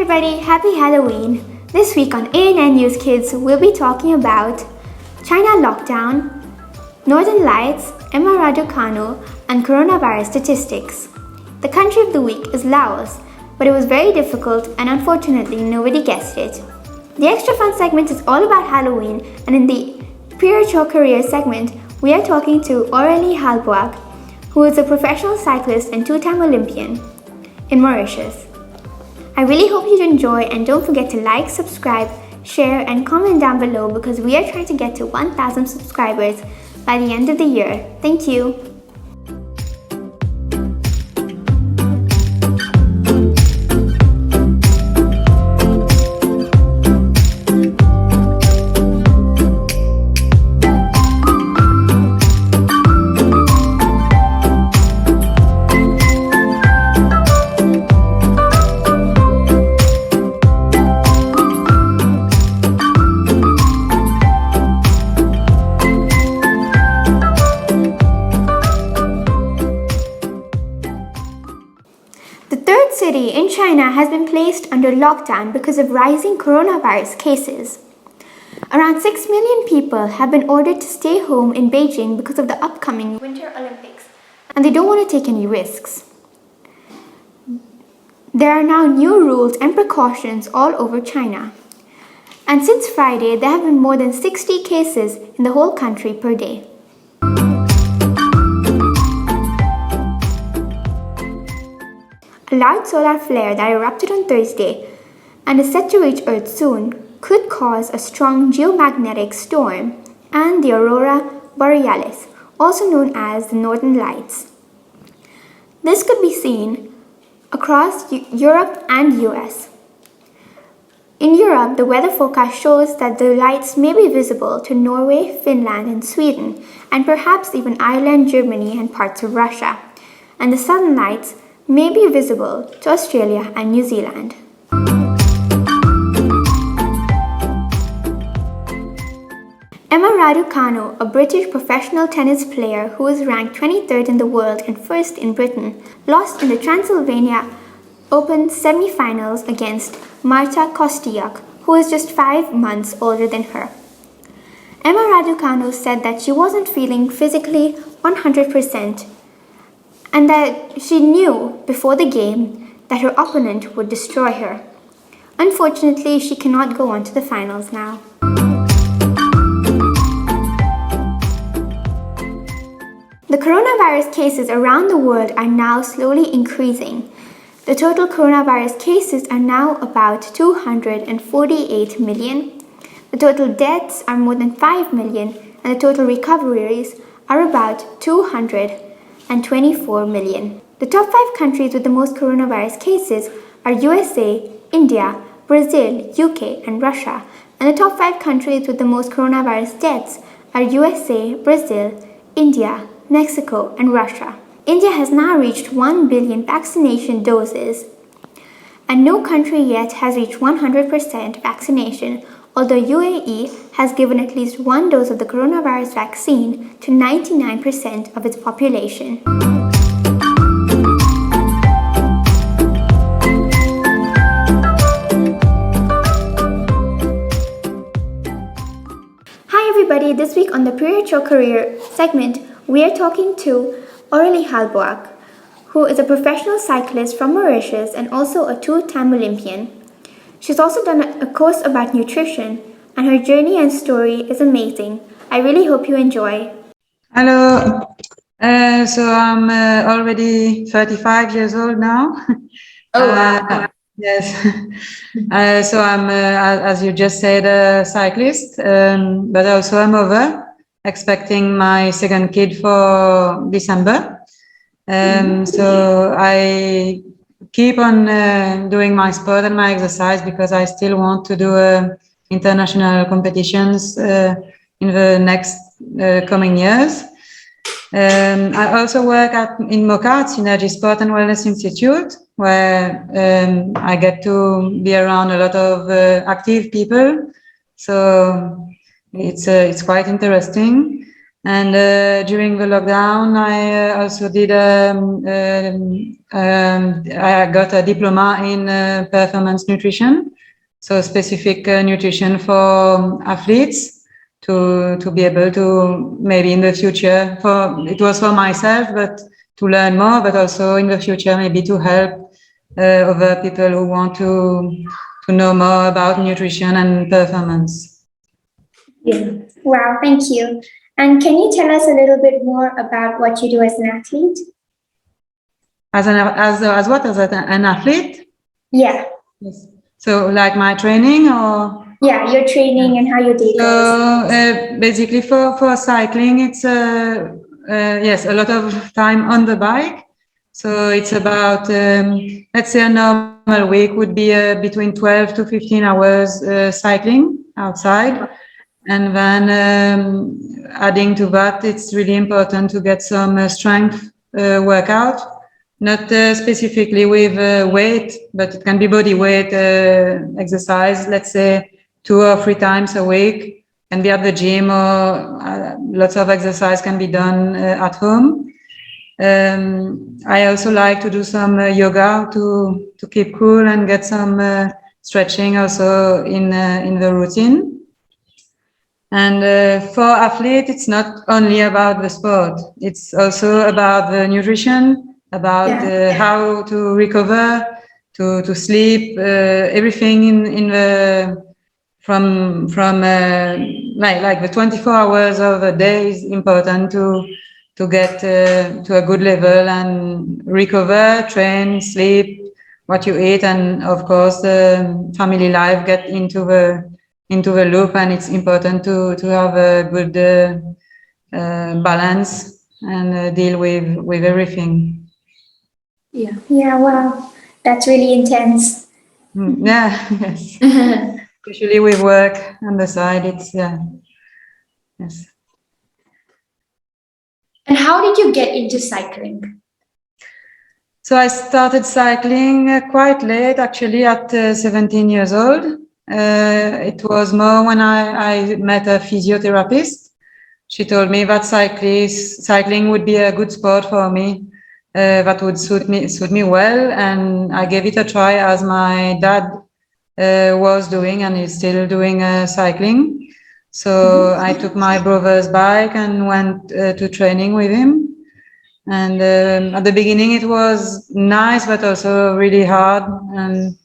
everybody, happy Halloween! This week on ANN News Kids, we'll be talking about China lockdown, Northern Lights, Emma Raducanu, and coronavirus statistics. The country of the week is Laos, but it was very difficult and unfortunately nobody guessed it. The Extra Fun segment is all about Halloween, and in the Spiritual Career segment, we are talking to Aurelie Halbwahs, who is a professional cyclist and two-time Olympian in Mauritius. I really hope you enjoy, and don't forget to like, subscribe, share and comment down below because we are trying to get to 1,000 subscribers by the end of the year. Thank you. The third city in China has been placed under lockdown because of rising coronavirus cases. Around 6 million people have been ordered to stay home in Beijing because of the upcoming Winter Olympics, and they don't want to take any risks. There are now new rules and precautions all over China. And since Friday, there have been more than 60 cases in the whole country per day. A large solar flare that erupted on Thursday and is set to reach Earth soon could cause a strong geomagnetic storm and the Aurora Borealis, also known as the Northern Lights. This could be seen across Europe and US. In Europe, the weather forecast shows that the lights may be visible to Norway, Finland and Sweden, and perhaps even Ireland, Germany and parts of Russia. And the Southern Lights may be visible to Australia and New Zealand. Emma Raducanu, a British professional tennis player who is ranked 23rd in the world and 1st in Britain, lost in the Transylvania Open semi-finals against Marta Kostyuk, who is just 5 months older than her. Emma Raducanu said that she wasn't feeling physically 100%, and that she knew before the game that her opponent would destroy her. Unfortunately, she cannot go on to the finals now. The coronavirus cases around the world are now slowly increasing. The total coronavirus cases are now about 248 million. The total deaths are more than 5 million, and the total recoveries are about 224 million. The top 5 countries with the most coronavirus cases are USA, India, Brazil, UK and Russia, and the top 5 countries with the most coronavirus deaths are USA, Brazil, India, Mexico and Russia. India has now reached 1 billion vaccination doses, and no country yet has reached 100% vaccination, although UAE has given at least 1 dose of the coronavirus vaccine to 99% of its population. Hi everybody, this week on the Spiritual Career segment, we are talking to Aurelie Halbwahs, who is a professional cyclist from Mauritius and also a two-time Olympian. She's also done a course about nutrition, and her journey and story is amazing. I really hope you enjoy. Hello. So I'm already 35 years old now. Oh, wow. Yes. So I'm, as you just said, a cyclist, but also a mother, expecting my second kid for December. So I keep on doing my sport and my exercise because I still want to do international competitions in the next coming years. I also work in MOCA, Synergy Sport and Wellness Institute, where I get to be around a lot of active people. So it's quite interesting. And during the lockdown, I also did. I got a diploma in performance nutrition, so specific nutrition for athletes to be able to maybe in the future. It was for myself, but to learn more, but also in the future maybe to help other people who want to know more about nutrition and performance. Yeah. Wow, thank you. And can you tell us a little bit more about what you do as an athlete? As what? As an athlete? Yeah. Yes. So like my training or? Yeah, your training and how your day goes. So basically for cycling, it's yes, a lot of time on the bike. So it's about, let's say a normal week would be between 12 to 15 hours cycling outside. And then adding to that, it's really important to get some strength workout, not specifically with weight, but it can be body weight exercise, let's say 2 or 3 times a week, can be at the gym, or lots of exercise can be done at home. I also like to do some yoga to keep cool and get some stretching also in the routine. And for athletes, it's not only about the sport. It's also about the nutrition, about how to recover, to sleep, everything in the from like the 24 hours of a day is important to get to a good level and recover, train, sleep, what you eat, and of course the family life get into the loop, and it's important to have a good balance and deal with everything. Yeah. Yeah. Wow, that's really intense. Yeah. Yes. Usually with work on the side, it's yes. And how did you get into cycling? So I started cycling quite late, actually, at 17 years old. It was more when I met a physiotherapist. She told me that cycling would be a good sport for me, that would suit me well, and I gave it a try as my dad was doing and is still doing cycling. So I took my brother's bike and went to training with him. And at the beginning it was nice, but also really hard. And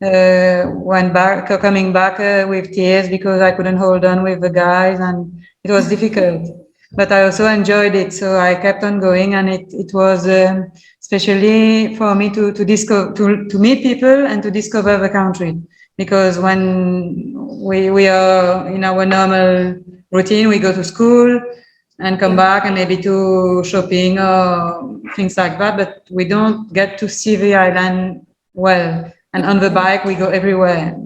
coming back with tears because I couldn't hold on with the guys, and it was difficult. But I also enjoyed it, so I kept on going, and it was especially for me to discover to meet people and to discover the country. Because when we are in our normal routine, we go to school and come back and maybe to shopping or things like that, but we don't get to see the island well. And on the bike, we go everywhere,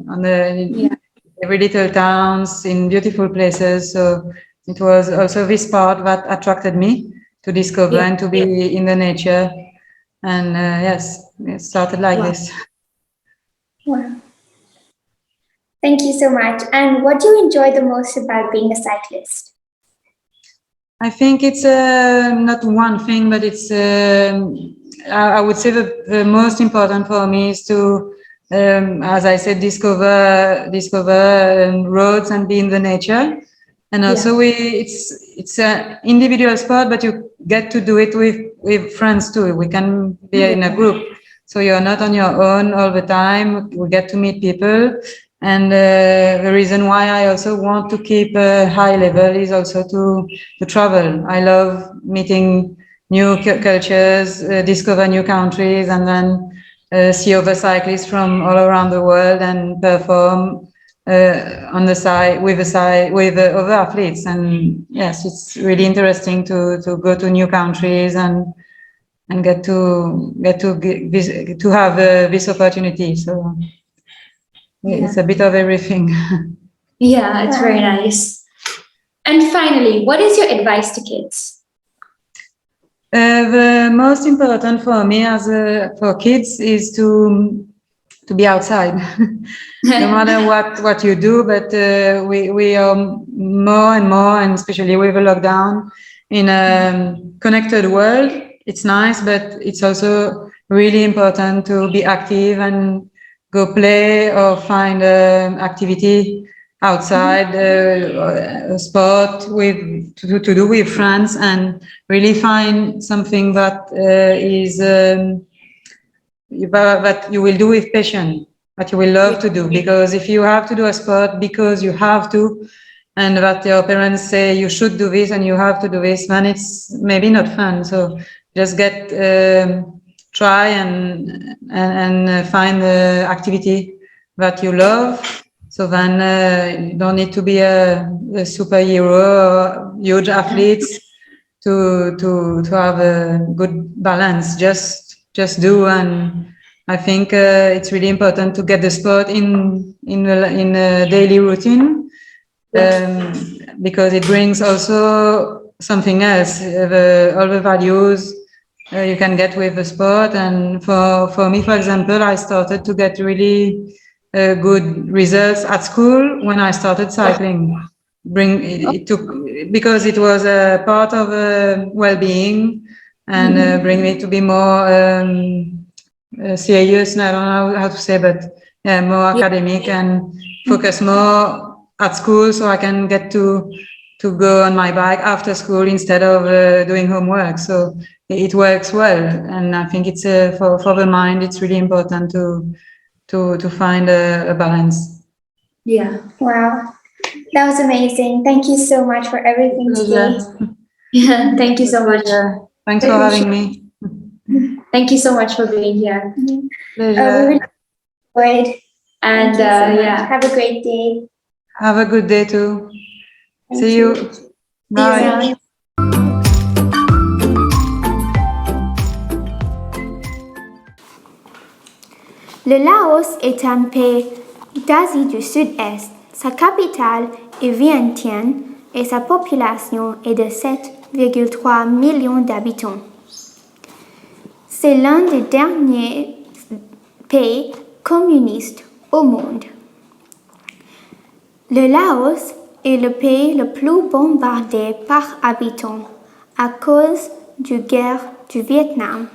every little towns, in beautiful places. So it was also this part that attracted me to discover and to be in the nature. And yes, it started like this. Wow. Thank you so much. And what do you enjoy the most about being a cyclist? I think it's not one thing, but it's I would say the most important for me is to, as I said, discover roads and be in the nature. And also it's an individual sport, but you get to do it with friends too. We can be in a group, so you're not on your own all the time. We get to meet people. And the reason why I also want to keep a high level is also to travel. I love meeting new cultures, discover new countries, and then see other cyclists from all around the world and perform on the side with other athletes. And yes, it's really interesting to go to new countries and get to have this opportunity. So. It's a bit of everything. Yeah, it's very nice. And finally, what is your advice to kids? The most important for me for kids is to to be outside, no matter what you do. But we are more and more, and especially with a lockdown, in a connected world. It's nice, but it's also really important to be active and go play or find activity outside, a sport to do with friends, and really find something that is that you will do with passion, that you will love to do. Because if you have to do a sport because you have to, and that your parents say you should do this and you have to do this, then it's maybe not fun. So just try and find the activity that you love. So then you don't need to be a superhero or huge athletes to have a good balance. Just do. And I think it's really important to get the sport in a daily routine, because it brings also something else, all the values you can get with the sport. And for me, for example, I started to get really good results at school when I started cycling. It took, because it was a part of well-being, and bring me to be more serious. I don't know how to say, but more academic and focus more at school, so I can get to go on my bike after school instead of doing homework. So it works well, and I think it's for the mind. It's really important to find a balance. Yeah. Wow, that was amazing. Thank you so much for everything today. Yeah. Thank you so much. Thanks for having me. Thank you so much for being here. Pleasure. We really enjoyed. And Thank you so much. yeah. Have a great day. Have a good day too. Thank See you. Bye. Le Laos est un pays d'Asie du Sud-Est. Sa capitale est Vientiane et sa population est de 7,3 millions d'habitants. C'est l'un des derniers pays communistes au monde. Le Laos est le pays le plus bombardé par habitants à cause de la guerre du Vietnam.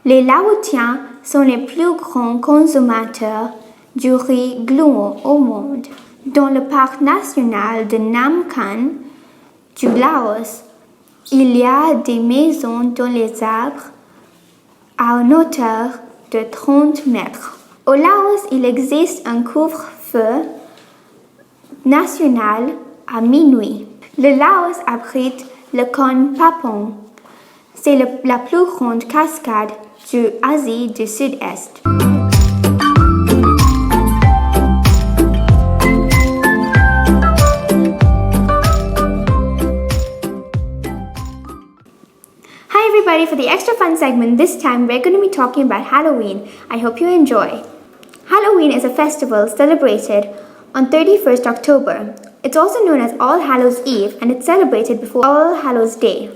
Les Laotiens sont les plus grands consommateurs du riz gluant au monde. Dans le parc national de Nam Can du Laos, il y a des maisons dans les arbres à une hauteur de 30 mètres. Au Laos, il existe un couvre-feu national à minuit. Le Laos abrite le Kon Papong. C'est la plus grande cascade de Asie du Sud-Est. Hi everybody, for the extra fun segment, this time we're going to be talking about Halloween. I hope you enjoy. Halloween is a festival celebrated on 31st October. It's also known as All Hallows Eve, and it's celebrated before All Hallows Day,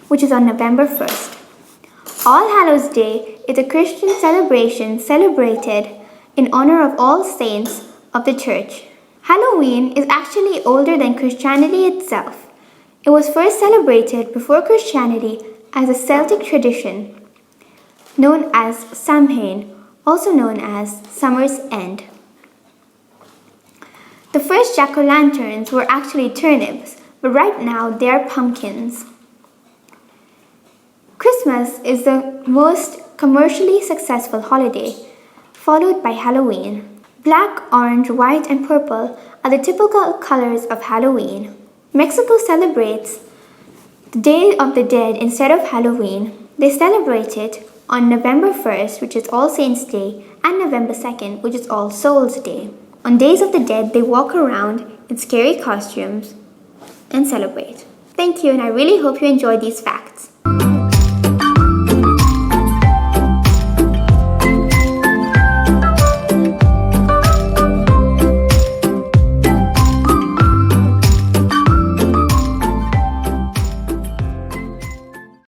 which is on November 1st. All Hallows Day is a Christian celebration celebrated in honor of all saints of the church. Halloween is actually older than Christianity itself. It was first celebrated before Christianity as a Celtic tradition known as Samhain, also known as Summer's End. The first jack-o'-lanterns were actually turnips, but right now they are pumpkins. Christmas is the most commercially successful holiday, followed by Halloween. Black, orange, white, and purple are the typical colors of Halloween. Mexico celebrates the Day of the Dead instead of Halloween. They celebrate it on November 1st, which is All Saints' Day, and November 2nd, which is All Souls' Day. On Days of the Dead, they walk around in scary costumes and celebrate. Thank you, and I really hope you enjoyed these facts.